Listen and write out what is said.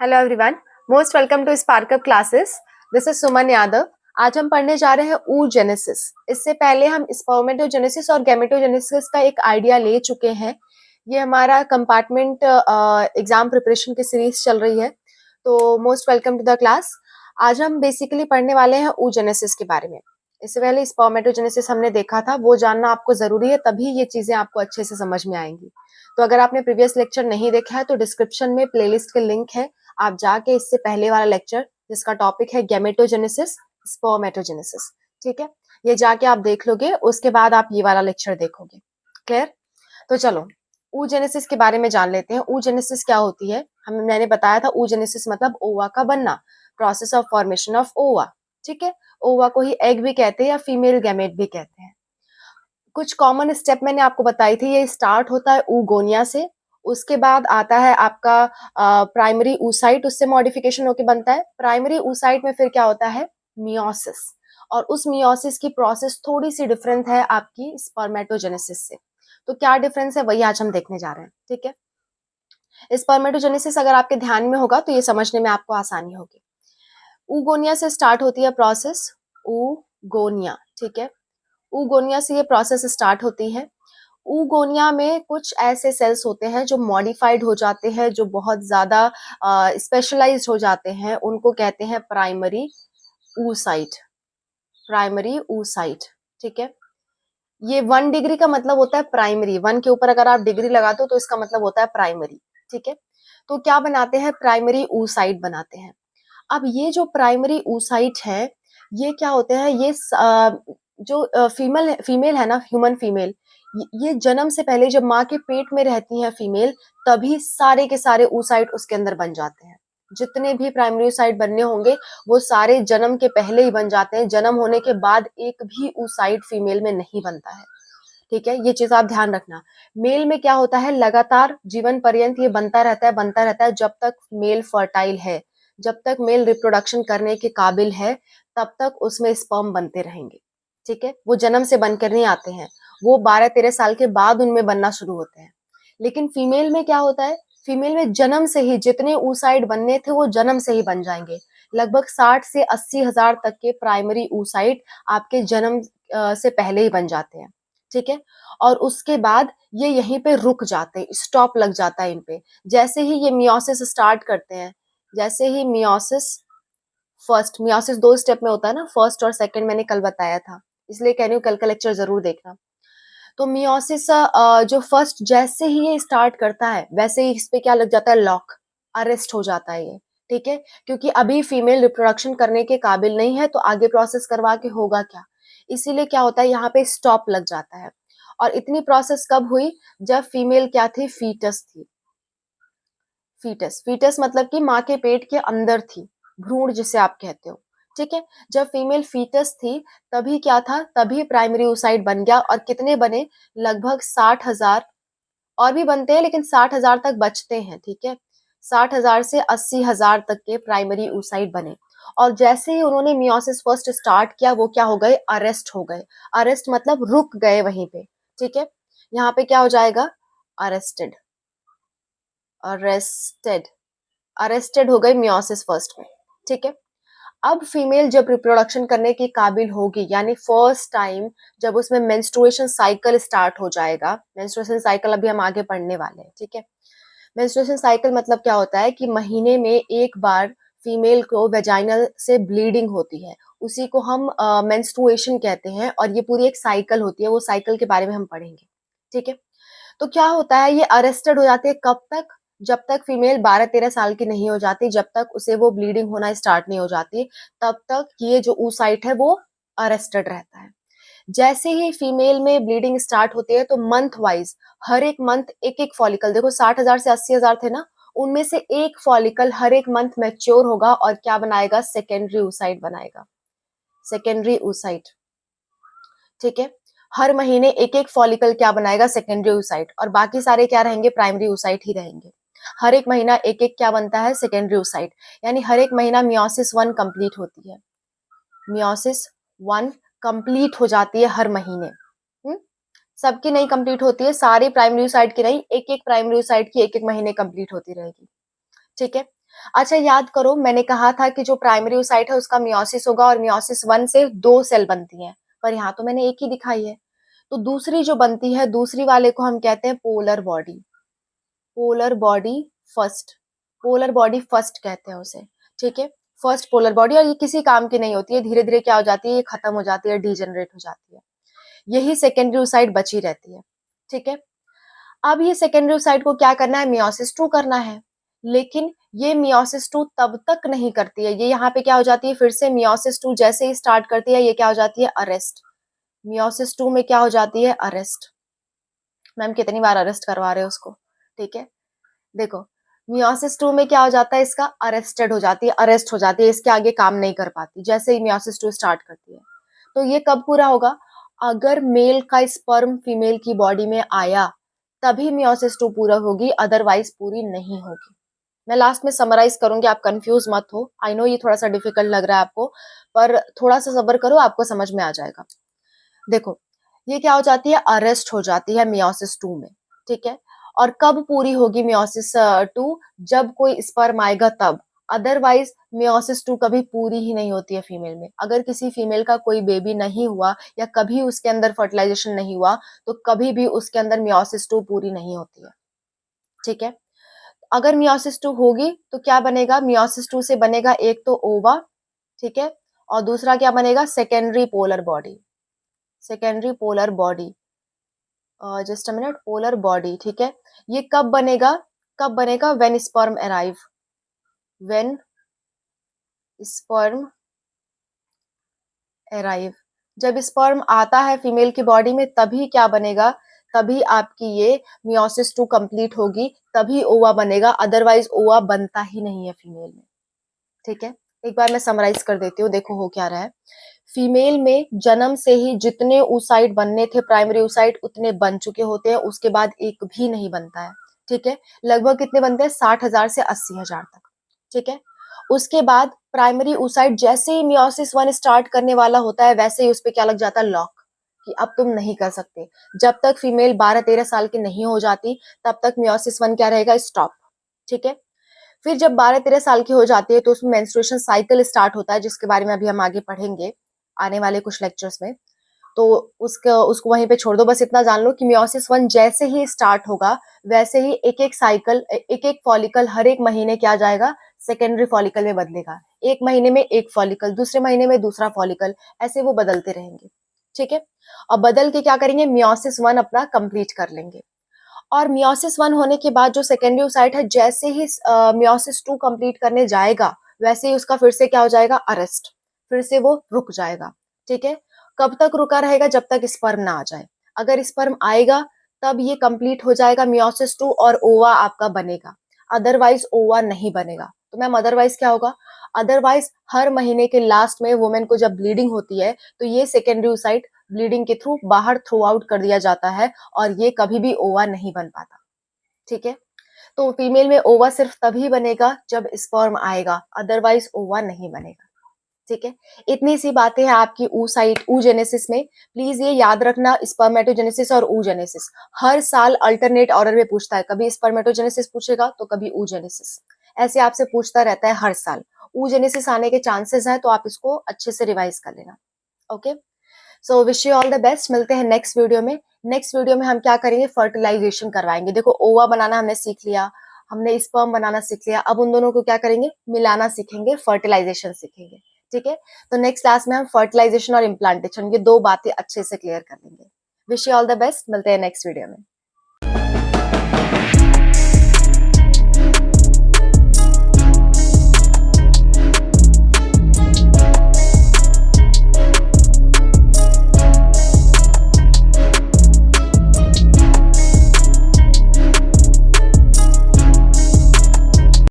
Hello everyone, most welcome to Sparkup classes. This is Suman Yadav. आज हम पढ़ने जा रहे हैं oogenesis। इससे पहले हम स्पर्मेटोजेनेसिस और गैमेटोजेनेसिस का एक आइडिया ले चुके हैं। ये हमारा कंपार्टमेंट एग्जाम प्रिपरेशन की सीरीज चल रही है, तो most welcome to the class. आज हम बेसिकली पढ़ने वाले हैं oogenesis के बारे में। इससे पहले स्पर्मेटोजेनेसिस हमने देखा था, वो जानना आपको जरूरी है, तभी ये चीजें आपको अच्छे से समझ में आएंगी। तो अगर आपने प्रीवियस लेक्चर नहीं देखा है तो डिस्क्रिप्शन में प्लेलिस्ट के लिंक है, आप जाके इससे पहले वाला लेक्चर जिसका टॉपिक है गैमेटोजेनेसिस स्पर्मेटोजेनेसिस, ठीक है, ये जाके आप देख लोगे, उसके बाद आप ये वाला लेक्चर देखोगे। क्लियर? तो चलो oogenesis के बारे में जान लेते हैं। oogenesis क्या होती है? मैंने बताया था oogenesis मतलब ओवा का बनना, प्रोसेस ऑफ फॉर्मेशन ऑफ ओवा। ठीक है, ओवा को ही एग भी कहते हैं या फीमेल गैमेट भी कहते हैं। कुछ कॉमन स्टेप मैंने आपको बताई थी। ये स्टार्ट होता है oogonia से, उसके बाद आता है आपका प्राइमरी oocyte, उससे मॉडिफिकेशन होके बनता है प्राइमरी oocyte में। फिर क्या होता है? मियोसिस। और उस मियोसिस की प्रोसेस थोड़ी सी डिफरेंट है आपकी स्पर्मेटोजेनेसिस से। तो क्या डिफरेंस है वही आज हम देखने जा रहे हैं। ठीक है, स्पर्मेटोजेनेसिस अगर आपके ध्यान में होगा तो ये समझने में आपको आसानी होगी। oogonia से स्टार्ट होती है प्रोसेस, oogonia। ठीक है, oogonia से ये प्रोसेस स्टार्ट होती है। oogonia में कुछ ऐसे सेल्स होते हैं जो मॉडिफाइड हो जाते हैं, जो बहुत ज्यादा स्पेशलाइज्ड हो जाते हैं, उनको कहते हैं प्राइमरी oocyte। प्राइमरी oocyte, ठीक है। ये 1 डिग्री का मतलब होता है प्राइमरी, 1 के ऊपर अगर आप डिग्री लगाते हो तो इसका मतलब होता है प्राइमरी। ठीक है, तो क्या बनाते हैं? प्राइमरी oocyte बनाते हैं। अब ये जो प्राइमरी oocyte है, ये क्या होते हैं? ये जो फीमेल है ना, ह्यूमन फीमेल, ये जन्म से पहले जब माँ के पेट में रहती है फीमेल, तभी सारे के सारे oocyte उसके अंदर बन जाते हैं। जितने भी प्राइमरी oocyte बनने होंगे वो सारे जन्म के पहले ही बन जाते हैं। जन्म होने के बाद एक भी oocyte फीमेल में नहीं बनता है। ठीक है, ये चीज आप ध्यान रखना। मेल में क्या होता है? लगातार जीवन पर्यंत ये बनता रहता है जब तक मेल फर्टाइल है, जब तक मेल रिप्रोडक्शन करने के काबिल है, तब तक उसमें स्पर्म बनते रहेंगे। ठीक है, वो जन्म से बनकर नहीं आते हैं, वो 12-13 साल के बाद उनमें बनना शुरू होते हैं। लेकिन फीमेल में क्या होता है? फीमेल में जन्म से ही जितने oocyte बनने थे वो जन्म से ही बन जाएंगे। लगभग 60 से 80 हजार तक के प्राइमरी oocyte आपके जन्म से पहले ही बन जाते हैं। ठीक है, और उसके बाद ये यहीं पे रुक जाते हैं, स्टॉप लग जाता है इन पे। जैसे ही ये मियोसिस स्टार्ट करते हैं, जैसे ही मियोसिस 2 स्टेप में होता है ना, फर्स्ट और सेकंड, मैंने कल बताया था, इसलिए कह रही हूँ कल का लेक्चर जरूर देखना। तो मियोसिस जो फर्स्ट जैसे ही ये स्टार्ट करता है वैसे ही इस पे क्या लग जाता है? लॉक, अरेस्ट हो जाता है ये। ठीक है, क्योंकि अभी फीमेल रिप्रोडक्शन करने के काबिल नहीं है, तो आगे प्रोसेस करवा के होगा क्या? इसीलिए क्या होता है, यहाँ पे स्टॉप लग जाता है। और इतनी प्रोसेस कब हुई? जब फीमेल क्या थी? फीटस थी। फीटस, फीटस मतलब कि माँ के पेट के अंदर थी, भ्रूण जिसे आप कहते हो। ठीक है, जब फीमेल फीटस थी तभी क्या था? तभी प्राइमरी oocyte बन गया। और कितने बने? लगभग 60,000। और भी बनते हैं लेकिन 60,000 तक बचते हैं। ठीक है, 60,000 से 80,000 तक के प्राइमरी oocyte बने। और जैसे ही उन्होंने मियोसिस फर्स्ट स्टार्ट किया, वो क्या हो गए? अरेस्ट हो गए। अरेस्ट मतलब रुक गए वहीं पे। ठीक है, यहाँ पे क्या हो जाएगा? अरेस्टेड। अरेस्टेड, अरेस्टेड हो गई मियोसिस फर्स्ट में। ठीक है, अब फीमेल जब रिप्रोडक्शन करने की काबिल होगी, यानी फर्स्ट टाइम जब उसमें मेंस्ट्रुएशन साइकिल स्टार्ट हो जाएगा। मेंस्ट्रुएशन साइकिल अभी हम आगे पढ़ने वाले हैं। ठीक है, मेंस्ट्रुएशन साइकिल मतलब क्या होता है कि महीने में एक बार फीमेल को वेजाइनल से ब्लीडिंग होती है, उसी को हम मेंस्ट्रुएशन कहते हैं। और ये पूरी एक साइकिल होती है, वो साइकिल के बारे में हम पढ़ेंगे। ठीक है, तो क्या होता है? ये अरेस्टेड हो जाती है कब तक? जब तक फीमेल 12-13 साल की नहीं हो जाती, जब तक उसे वो ब्लीडिंग होना स्टार्ट नहीं हो जाती, तब तक ये जो oocyte है वो अरेस्टेड रहता है। जैसे ही फीमेल में ब्लीडिंग स्टार्ट होती है तो मंथ वाइज, हर एक मंथ एक एक फॉलिकल, देखो 60,000 से 80,000 थे ना, उनमें से एक फॉलिकल हर एक मंथ मैच्योर होगा और क्या बनाएगा? सेकेंडरी oocyte बनाएगा। Secondary oocyte। ठीक है, हर महीने एक एक फॉलिकल क्या बनाएगा? Secondary oocyte। और बाकी सारे क्या रहेंगे? प्राइमरी oocyte ही रहेंगे। हर एक महीना एक एक क्या बनता है? Secondary oocyte। यानी हर एक महीना मियोसिस 1 कंप्लीट होती है। मियोसिस 1 कंप्लीट हो जाती है हर महीने। सबकी नहीं कंप्लीट होती है, सारी प्राइमरी oocyte की नहीं, एक एक प्राइमरी oocyte की एक एक महीने कंप्लीट होती रहेगी। ठीक है, अच्छा याद करो, मैंने कहा था कि जो प्राइमरी oocyte है उसका मियोसिस होगा और मियोसिस 1 से 2 सेल बनती हैं, पर यहाँ तो मैंने एक ही दिखाई है। तो दूसरी जो बनती है, दूसरी वाले को हम कहते हैं polar body. Polar body first, polar body first कहते हैं उसे, ठीक है। फर्स्ट पोलर बॉडी, और ये किसी काम की नहीं होती है, धीरे धीरे क्या हो जाती है, ये खत्म हो जाती है, डीजेनरेट हो जाती है। यही सेकेंडरी oocyte बची रहती है, ठीक है। अब ये सेकेंडरी oocyte को क्या करना है, मियोसिस 2 करना है। लेकिन ये मियोसिस 2 तब तक नहीं करती है, ये यहाँ पे क्या हो जाती है, फिर से मियोसिस 2 जैसे ही स्टार्ट करती है, ये क्या हो जाती है, अरेस्ट। मियोसिस 2 में क्या हो जाती है, अरेस्ट। मैम कितनी बार अरेस्ट करवा रहे हो उसको, ठीक है। देखो, मियोसिस 2 में क्या हो जाता है, इसका अरेस्टेड हो जाती है, अरेस्ट हो जाती है, इसके आगे काम नहीं कर पाती जैसे ही मियोसिस 2 स्टार्ट करती है। तो ये कब पूरा होगा, अगर मेल का स्पर्म फीमेल की बॉडी में आया तभी मियोसिस 2 पूरा होगी, अदरवाइज पूरी नहीं होगी। मैं लास्ट में समराइज करूंगी, आप कंफ्यूज मत हो। आई नो ये थोड़ा सा डिफिकल्ट लग रहा है आपको, पर थोड़ा सा सब्र करो, आपको समझ में आ जाएगा। देखो, ये क्या हो जाती है, अरेस्ट हो जाती है मियोसिस 2 में, ठीक है। और कब पूरी होगी मियोसिस 2, जब कोई स्पर्म आएगा तब, अदरवाइज मियोसिस 2 कभी पूरी ही नहीं होती है फीमेल में। अगर किसी फीमेल का कोई बेबी नहीं हुआ या कभी उसके अंदर फर्टिलाइजेशन नहीं हुआ, तो कभी भी उसके अंदर मियोसिस 2 पूरी नहीं होती है, ठीक है। अगर मियोसिस 2 होगी तो क्या बनेगा, मियोसिस 2 से बनेगा एक तो ओवा, ठीक है, और दूसरा क्या बनेगा, secondary polar body. Secondary polar body, just a minute, polar body, ठीक है। ये कब बनेगा, कब बनेगा, when sperm arrive, when sperm arrive. जब स्पर्म आता है फीमेल की बॉडी में तभी क्या बनेगा, तभी आपकी ये मियोसिस 2 कंप्लीट होगी, तभी ओवा बनेगा, अदरवाइज ओवा बनता ही नहीं है फीमेल में, ठीक है। एक बार मैं समराइज कर देती हूँ, देखो हो क्या रहा है। फीमेल में जन्म से ही जितने oocyte बनने थे, प्राइमरी oocyte, उतने बन चुके होते हैं, उसके बाद एक भी नहीं बनता है, ठीक है। लगभग कितने बनते हैं, 60,000 से 80,000 तक, ठीक है। उसके बाद प्राइमरी oocyte जैसे ही मियोसिस 1 स्टार्ट करने वाला होता है, वैसे ही उस पे क्या लग जाता है, लॉक, कि अब तुम नहीं कर सकते। जब तक फीमेल 12-13 साल की नहीं हो जाती, तब तक मियोसिस 1 क्या रहेगा, स्टॉप, ठीक है। फिर जब 12-13 साल की हो जाती है तो उसमें मेंस्ट्रुएशन साइकिल स्टार्ट होता है, जिसके बारे में अभी हम आगे पढ़ेंगे आने वाले कुछ लेक्चर्स में। तो उसको उसको वहीं पे छोड़ दो, बस इतना जान लो कि मियोसिस 1 जैसे ही स्टार्ट होगा, वैसे ही एक-एक साइकिल, एक-एक फॉलिकल हर एक महीने क्या जाएगा, सेकेंडरी फॉलिकल में बदलेगा। एक महीने में एक फॉलिकल, दूसरे महीने में दूसरा फॉलिकल, ऐसे वो बदलते रहेंगे, ठीक है। और बदल के क्या करेंगे, मियोसिस 1 अपना कंप्लीट कर लेंगे। और मियोसिस 1 होने के बाद जो सेकेंडरी oocyte है, जैसे ही मियोसिस 2 कंप्लीट करने जाएगा, वैसे ही उसका फिर से क्या हो जाएगा, अरेस्ट, फिर से वो रुक जाएगा, ठीक है। कब तक रुका रहेगा, जब तक स्पर्म ना आ जाए। अगर स्पर्म आएगा तब ये कंप्लीट हो जाएगा मियोसिस 2 और ओवा आपका बनेगा, अदरवाइज ओवा नहीं बनेगा। तो मैम अदरवाइज क्या होगा, अदरवाइज हर महीने के लास्ट में वुमेन को जब ब्लीडिंग होती है, तो ये सेकेंडरी oocyte ब्लीडिंग के थ्रू बाहर थ्रो आउट कर दिया जाता है, और ये कभी भी ओवा नहीं बन पाता, ठीक है। तो फीमेल में ओवा सिर्फ तभी बनेगा जब स्पर्म आएगा, अदरवाइज ओवा नहीं बनेगा, ठीक है। इतनी सी बातें हैं आपकी oocyte oogenesis में। प्लीज ये याद रखना, स्पर्मेटोजेनेसिस और oogenesis हर साल अल्टरनेट ऑर्डर में पूछता है, कभी स्पर्मेटोजेनेसिस पूछेगा तो कभी oogenesis, ऐसे आपसे पूछता रहता है हर साल। oogenesis आने के चांसेस हैं, तो आप इसको अच्छे से रिवाइज कर लेना, okay. So wish you all the best, मिलते हैं नेक्स्ट वीडियो में। नेक्स्ट वीडियो में हम क्या करेंगे, फर्टिलाइजेशन करवाएंगे। देखो ओवा बनाना हमने सीख लिया, हमने स्पर्म बनाना सीख लिया, अब उन दोनों को क्या करेंगे, मिलाना सीखेंगे, फर्टिलाइजेशन सीखेंगे, ठीक है। तो नेक्स्ट क्लास में हम फर्टिलाइजेशन और इम्प्लांटेशन, ये दो बातें अच्छे से क्लियर कर लेंगे। Wish you all the best, मिलते हैं नेक्स्ट वीडियो में।